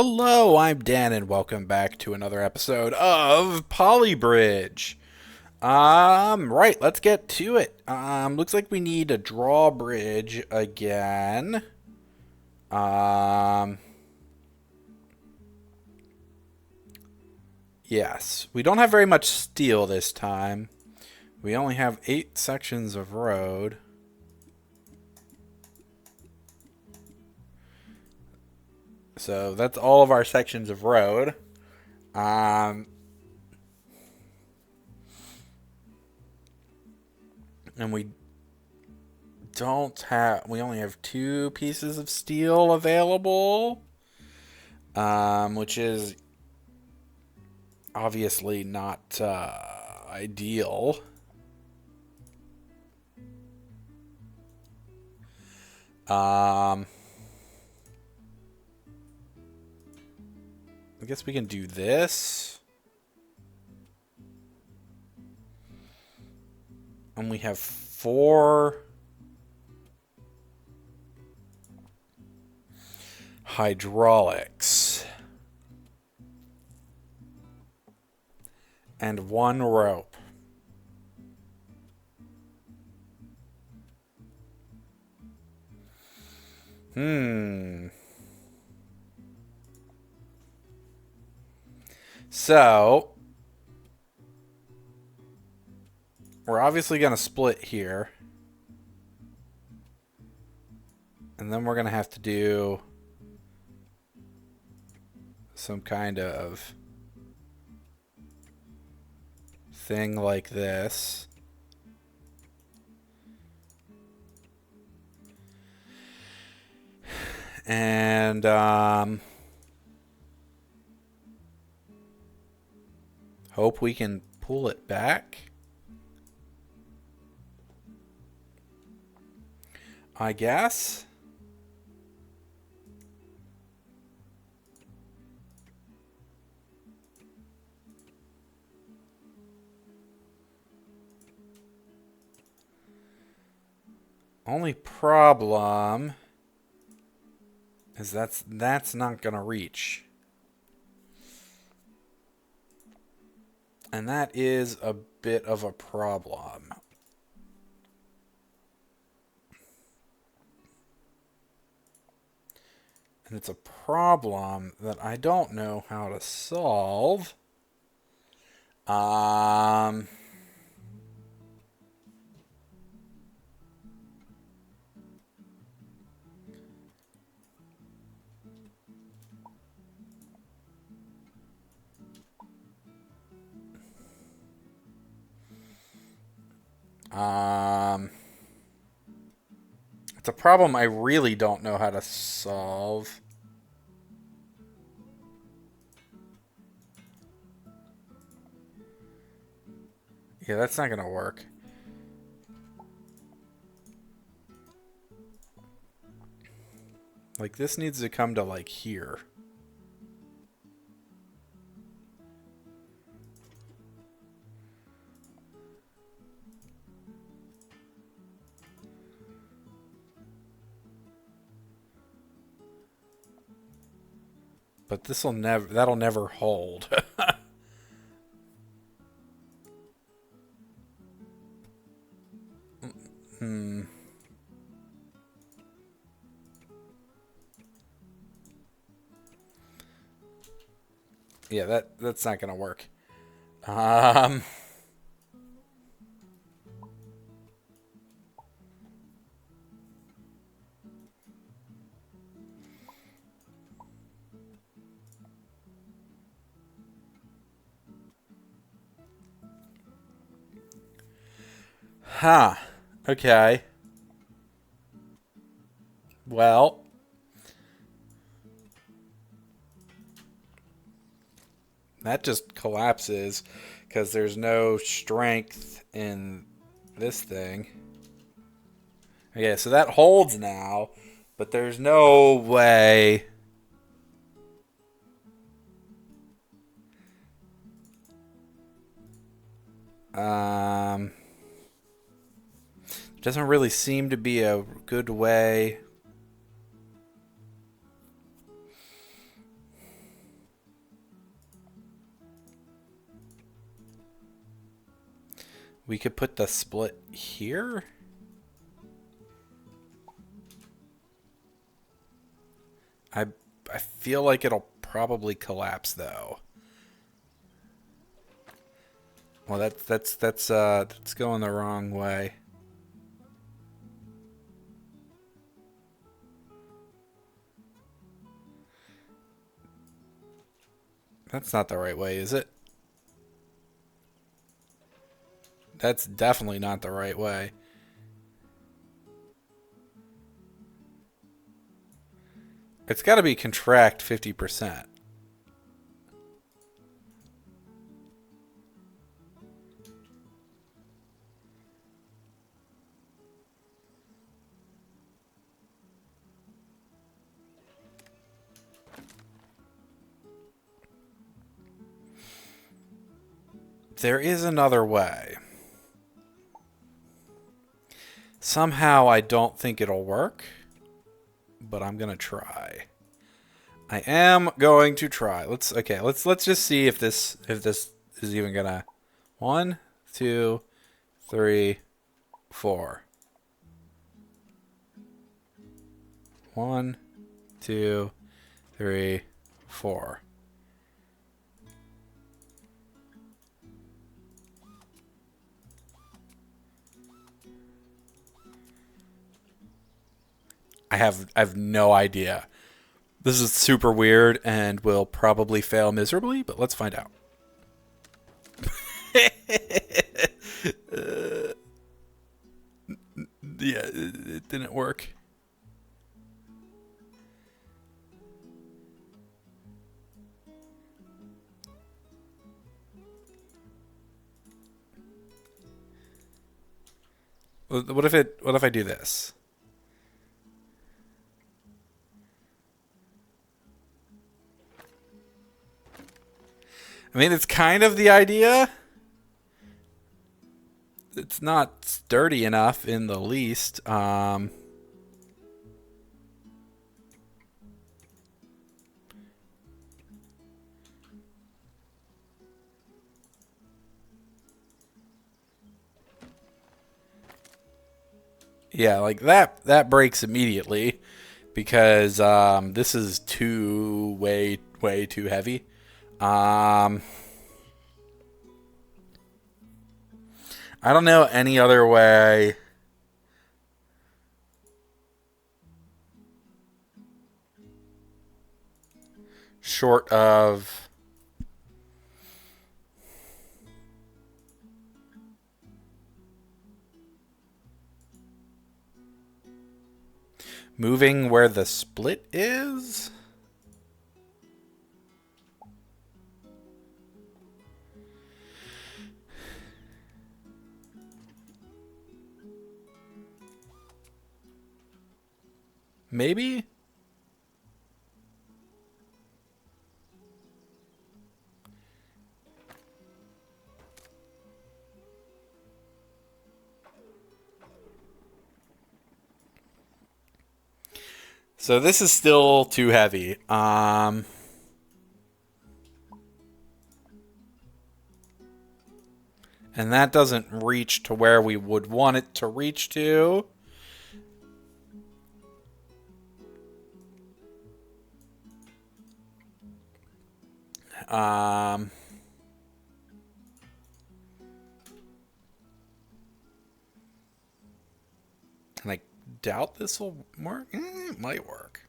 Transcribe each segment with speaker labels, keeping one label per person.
Speaker 1: Hello, I'm Dan, and welcome back to another episode of Polybridge. Right, let's get to it. Looks like we need a drawbridge again. Um, yes, we don't have very much steel this time. We only have 8 sections of road. So that's all of our sections of road. Um, and we only have 2 pieces of steel available, which is obviously not ideal. I guess we can do this. And we have 4 hydraulics. And 1 rope. So, we're obviously going to split here. And then we're going to have to do some kind of thing like this. And hope we can pull it back. I guess. Only problem is that's not gonna reach. And that is a bit of a problem. And it's a problem that I don't know how to solve. Um, um, it's a problem I really don't know how to solve. Yeah, that's not gonna work. Like, this needs to come to, like, here. But that'll never hold. Hmm. Yeah, that's not gonna work. Um, huh. Okay. Well, that just collapses because there's no strength in this thing. Okay, so that holds now, but there's no way. Um, doesn't really seem to be a good way. We could put the split here. I feel like it'll probably collapse though. Well, that's going the wrong way. That's not the right way, is it? That's definitely not the right way. It's got to be contract 50%. There is another way. Somehow I don't think it'll work, but I'm gonna try. I am going to try. Let's just see if this is even gonna. 1, 2, 3, 4. 1, 2, 3, 4. I have no idea. This is super weird and will probably fail miserably, but let's find out. Yeah, it didn't work. What if I do this? I mean, it's kind of the idea. It's not sturdy enough in the least. Yeah, like that breaks immediately because this is way too heavy. I don't know any other way. Short of moving where the split is. Maybe? So this is still too heavy. And that doesn't reach to where we would want it to reach to. And I doubt this will work. It might work.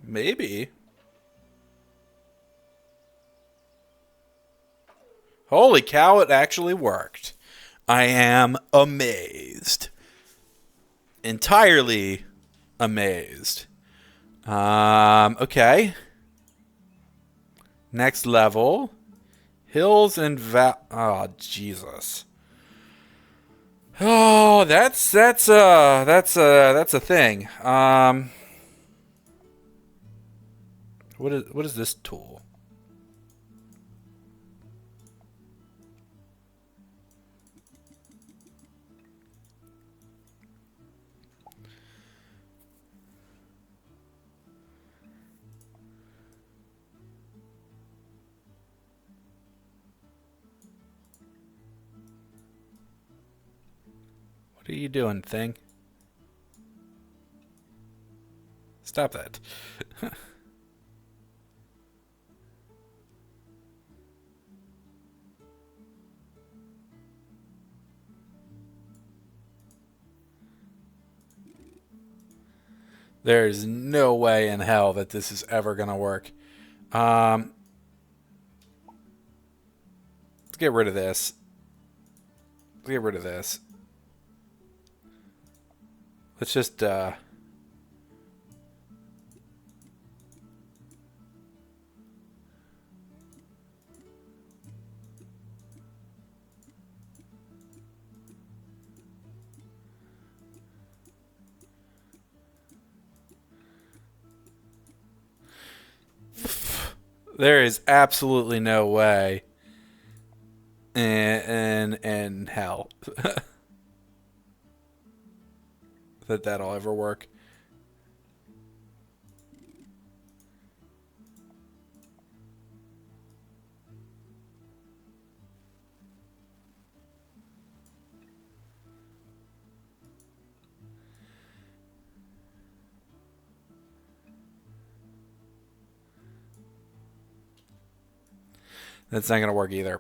Speaker 1: Maybe. Holy cow, it actually worked. I am amazed. Entirely amazed. Okay. Next level. Hills and oh, Jesus. Oh, that's a thing. What is this tool? What are you doing, thing? Stop that. There's no way in hell that this is ever going to work. Let's get rid of this. Let's get rid of this. Let's just, there is absolutely no way in hell that that'll ever work. That's not going to work either.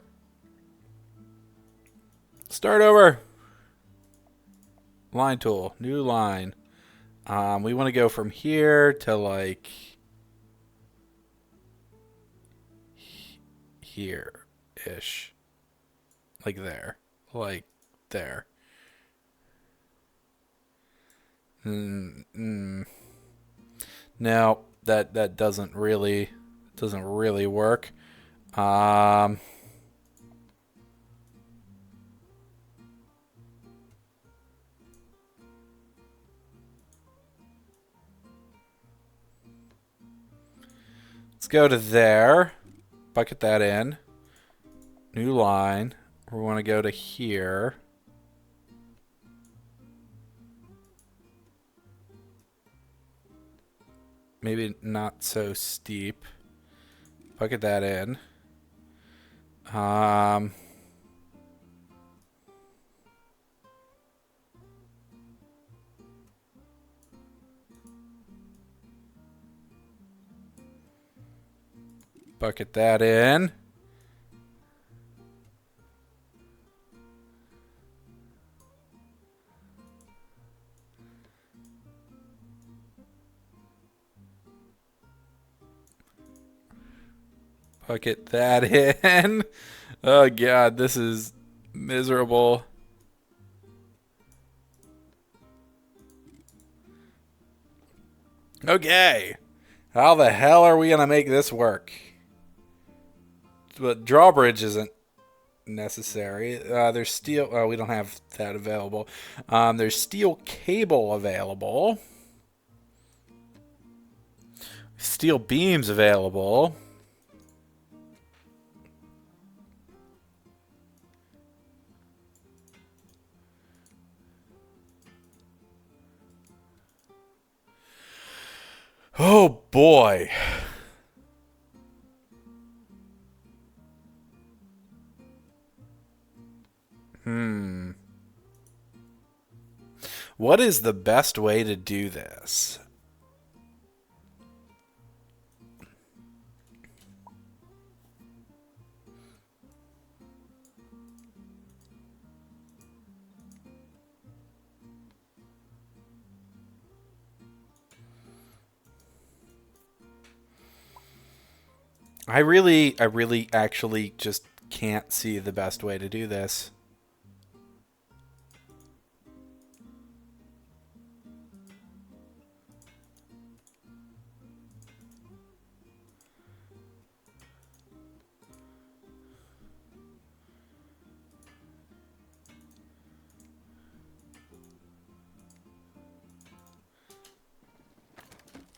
Speaker 1: Start over. Line tool. New line. We want to go from here to like here-ish. Like there. Like there. No, that doesn't really work. Let's go to there. Bucket that in. New line. We want to go to here. Maybe not so steep. Bucket that in. Bucket that in. Bucket that in. Oh god, this is miserable. Okay. How the hell are we going to make this work? But drawbridge isn't necessary. There's steel. Oh, we don't have that available. There's steel cable available. Steel beams available. Oh boy. What is the best way to do this? I really actually just can't see the best way to do this.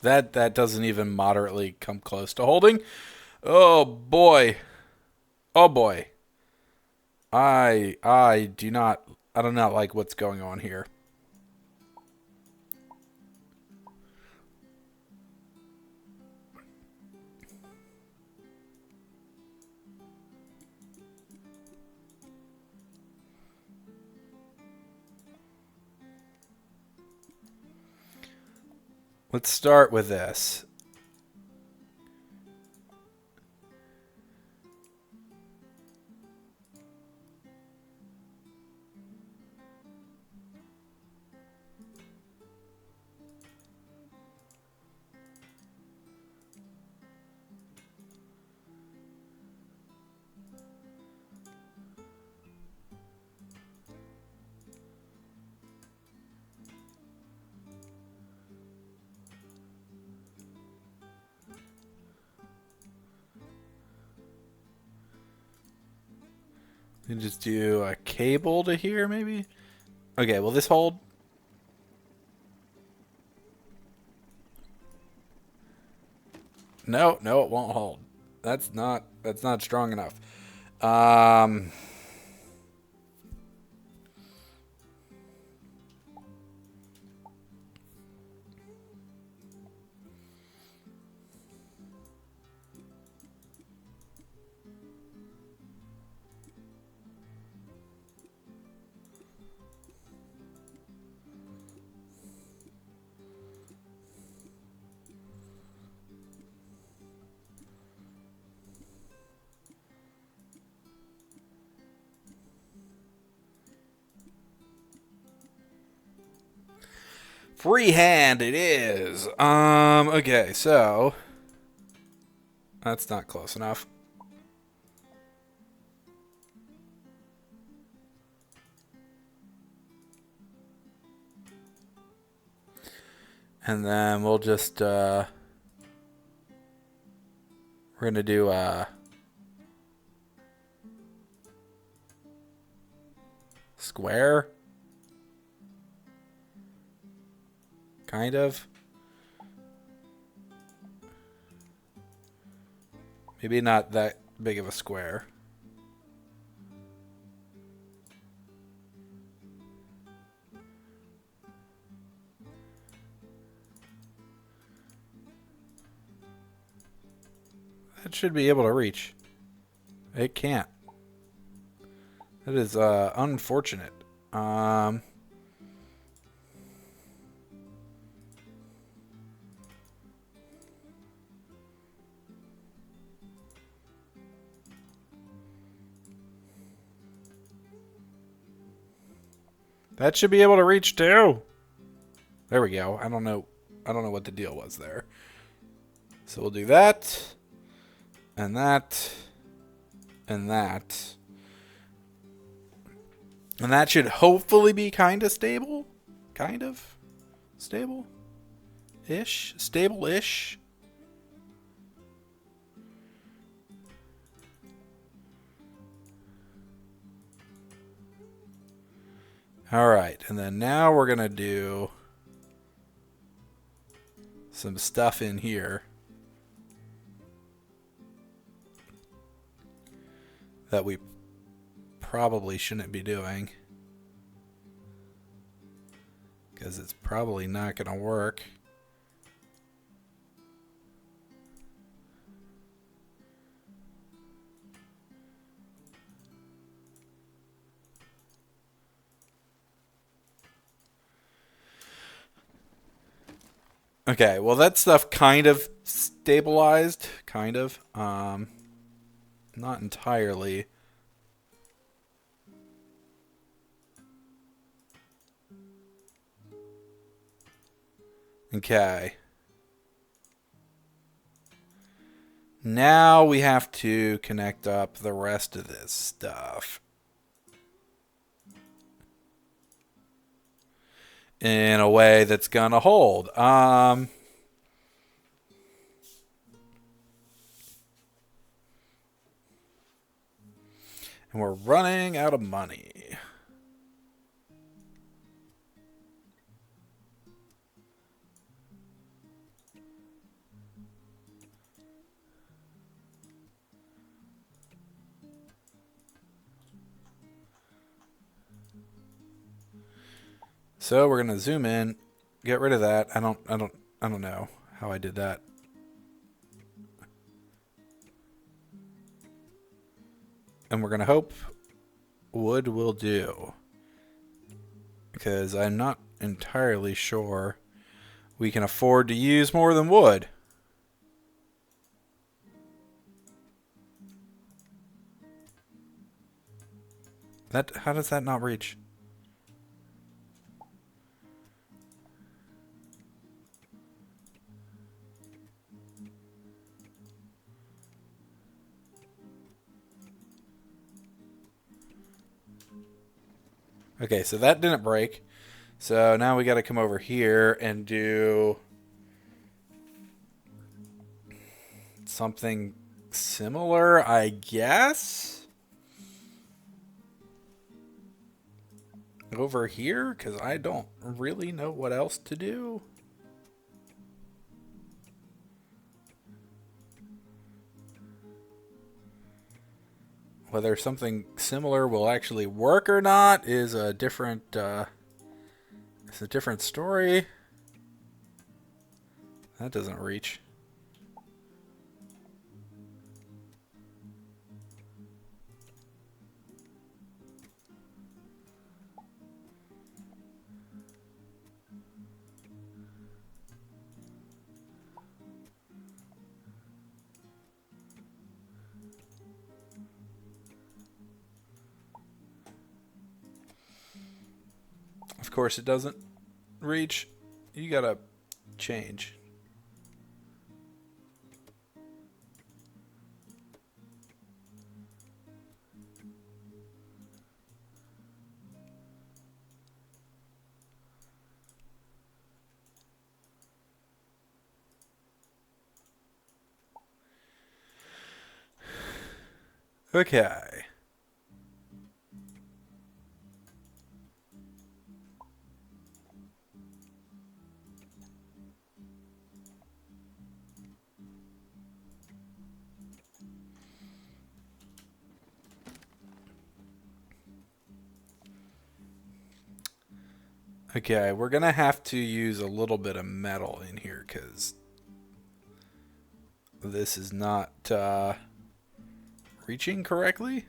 Speaker 1: That doesn't even moderately come close to holding. Oh boy. Oh boy. I do not like what's going on here. Let's start with this. You just do a cable to here, maybe? Okay, will this hold? No, no, it won't hold. That's not strong enough. Freehand it is. Okay, so that's not close enough. And then we'll just we're gonna do square, kind of. Maybe not that big of a square. That should be able to reach. It can't. That is unfortunate. That should be able to reach too. There we go. I don't know what the deal was there. So we'll do that. And that. And that. And that should hopefully be kind of stable. Kind of. Stable-ish. Stable-ish. Alright, and then now we're going to do some stuff in here that we probably shouldn't be doing, because it's probably not going to work. Okay, well that stuff kind of stabilized, kind of. Not entirely. Okay. Now we have to connect up the rest of this stuff in a way that's gonna hold. And we're running out of money. So we're gonna zoom in, get rid of that. I don't know how I did that. And we're gonna hope wood will do, because I'm not entirely sure we can afford to use more than wood. How does that not reach? Okay, so that didn't break. So now we got to come over here and do something similar, I guess. Over here, because I don't really know what else to do. Whether something similar will actually work or not is a different story. That doesn't reach. Of course it doesn't reach. You gotta change. Okay. Okay, we're going to have to use a little bit of metal in here because this is not reaching correctly.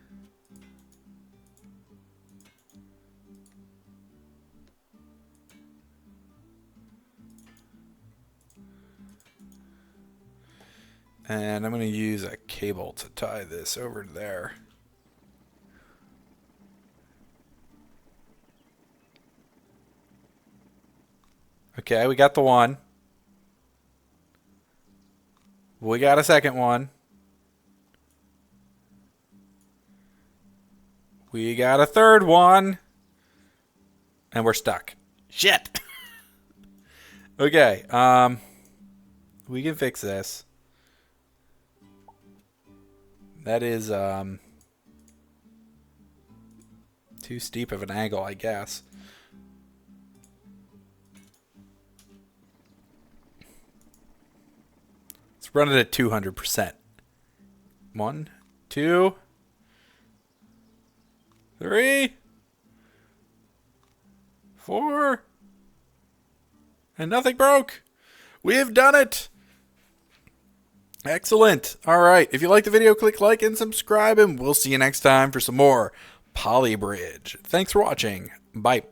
Speaker 1: And I'm going to use a cable to tie this over there. Okay, we got the one. We got a second one. We got a third one. And we're stuck. Shit. Okay, we can fix this. That is too steep of an angle, I guess. Let's run it at 200%. 1, 2, 3, 4, and nothing broke. We have done it. Excellent. All right. If you like the video, click like and subscribe, and we'll see you next time for some more Poly Bridge. Thanks for watching. Bye.